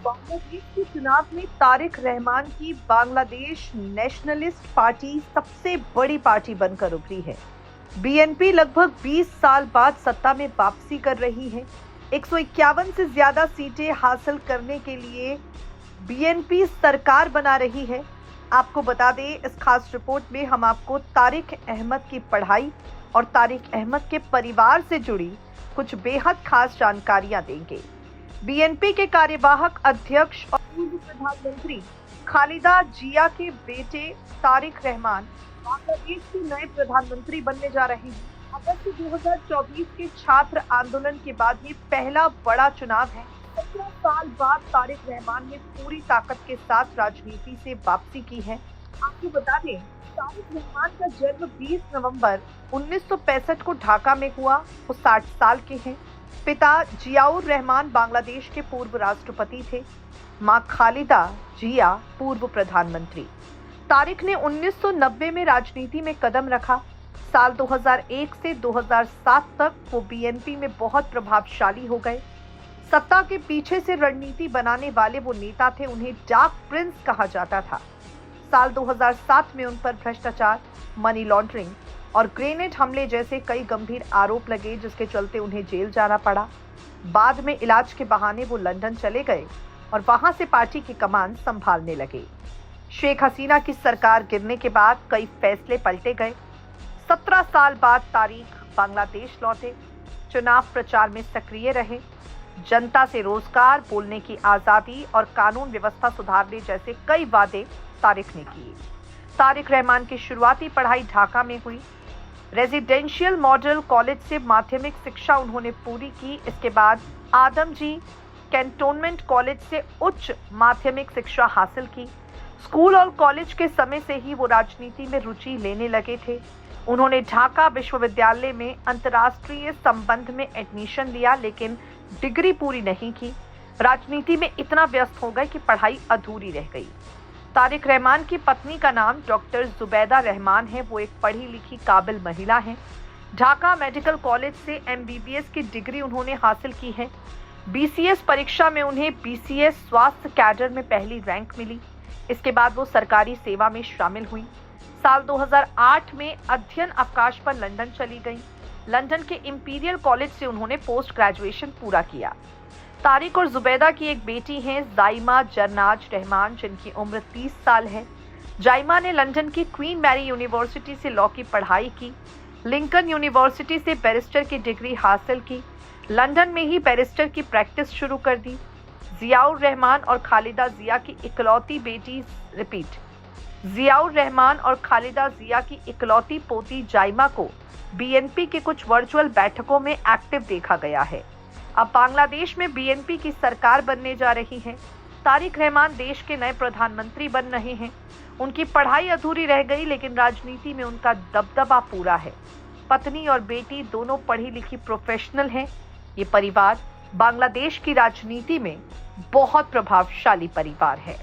बांग्लादेश के चुनाव में तारिक रहमान की बांग्लादेश नेशनलिस्ट पार्टी सबसे बड़ी पार्टी बनकर उभरी है। बीएनपी लगभग 20 साल बाद सत्ता में वापसी कर रही है। 151 से ज्यादा सीटें हासिल करने के लिए बीएनपी सरकार बना रही है। आपको बता दें, इस खास रिपोर्ट में हम आपको तारिक अहमद की पढ़ाई और तारिक अहमद के परिवार से जुड़ी कुछ बेहद खास जानकारियां देंगे। बीएनपी के कार्यवाहक अध्यक्ष और पूर्व प्रधानमंत्री खालिदा जिया के बेटे तारिक रहमान बांग्लादेश के नए प्रधानमंत्री बनने जा रहे हैं। अगस्त 2024 के छात्र आंदोलन के बाद ये पहला बड़ा चुनाव है। 17 साल बाद तारिक रहमान ने पूरी ताकत के साथ राजनीति से वापसी की है। आपको बता दें, तारिक रहमान का जन्म 20 नवंबर 1965 को ढाका में हुआ। वो 60 साल के हैं। पिता जियाउर रहमान बांग्लादेश के पूर्व राष्ट्रपति थे। मां खालिदा जिया पूर्व प्रधानमंत्री। तारिक ने 1990 में राजनीति में कदम रखा। साल 2001 से 2007 तक वो बीएनपी में बहुत प्रभावशाली हो गए। सत्ता के पीछे से रणनीति बनाने वाले वो नेता थे। उन्हें डार्क प्रिंस कहा जाता था। साल 2007 में उन पर भ्रष्टाचार, मनी लॉन्ड्रिंग और ग्रेनेड हमले जैसे कई गंभीर आरोप लगे, जिसके चलते उन्हें जेल जाना पड़ा। बाद में इलाज के बहाने वो लंदन चले गए और वहां से पार्टी की कमान संभालने लगे। शेख हसीना की सरकार गिरने के बाद कई फैसले पलटे गए। 17 साल बाद तारिक बांग्लादेश लौटे। चुनाव प्रचार में सक्रिय रहे। जनता से रोजगार, बोलने की आजादी और कानून व्यवस्था सुधारने जैसे कई वादे तारिक ने किए। तारिक रहमान की शुरुआती पढ़ाई ढाका में हुई। रेजिडेंशियल मॉडल कॉलेज से माध्यमिक शिक्षा उन्होंने पूरी की। इसके बाद आदमजी कैंटोनमेंट कॉलेज से उच्च माध्यमिक शिक्षा हासिल की। स्कूल और कॉलेज के समय से ही वो राजनीति में रुचि लेने लगे थे। उन्होंने ढाका विश्वविद्यालय में अंतर्राष्ट्रीय संबंध में एडमिशन लिया, लेकिन डिग्री पूरी नहीं की। राजनीति में इतना व्यस्त हो गए कि पढ़ाई अधूरी रह गई। तारिक रहमान की पत्नी का नाम डॉक्टर जुबैदा रहमान है। वो एक पढ़ी लिखी काबिल महिला हैं। ढाका मेडिकल कॉलेज से एमबीबीएस की डिग्री उन्होंने हासिल की है। बीसीएस परीक्षा में उन्हें बीसीएस स्वास्थ्य कैडर में पहली रैंक मिली। इसके बाद वो सरकारी सेवा में शामिल हुई। साल 2008 में अध्ययन अवकाश पर लंदन चली गई। लंदन के इंपीरियल कॉलेज से उन्होंने पोस्ट ग्रेजुएशन पूरा किया। तारिक और जुबैदा की एक बेटी है, जाइमा जरनाज रहमान, जिनकी उम्र 30 साल है। जाइमा ने लंदन की क्वीन मैरी यूनिवर्सिटी से लॉ की पढ़ाई की। लिंकन यूनिवर्सिटी से बैरिस्टर की डिग्री हासिल की। लंदन में ही बैरिस्टर की प्रैक्टिस शुरू कर दी। जियाउर रहमान और खालिदा जिया की इकलौती बेटी जियाउर रहमान और खालिदा जिया की इकलौती पोती जाइमा को बीएनपी के कुछ वर्चुअल बैठकों में एक्टिव देखा गया है। अब बांग्लादेश में बीएनपी की सरकार बनने जा रही है। तारिक रहमान देश के नए प्रधानमंत्री बन रहे हैं। उनकी पढ़ाई अधूरी रह गई, लेकिन राजनीति में उनका दबदबा पूरा है। पत्नी और बेटी दोनों पढ़ी लिखी प्रोफेशनल हैं। ये परिवार बांग्लादेश की राजनीति में बहुत प्रभावशाली परिवार है।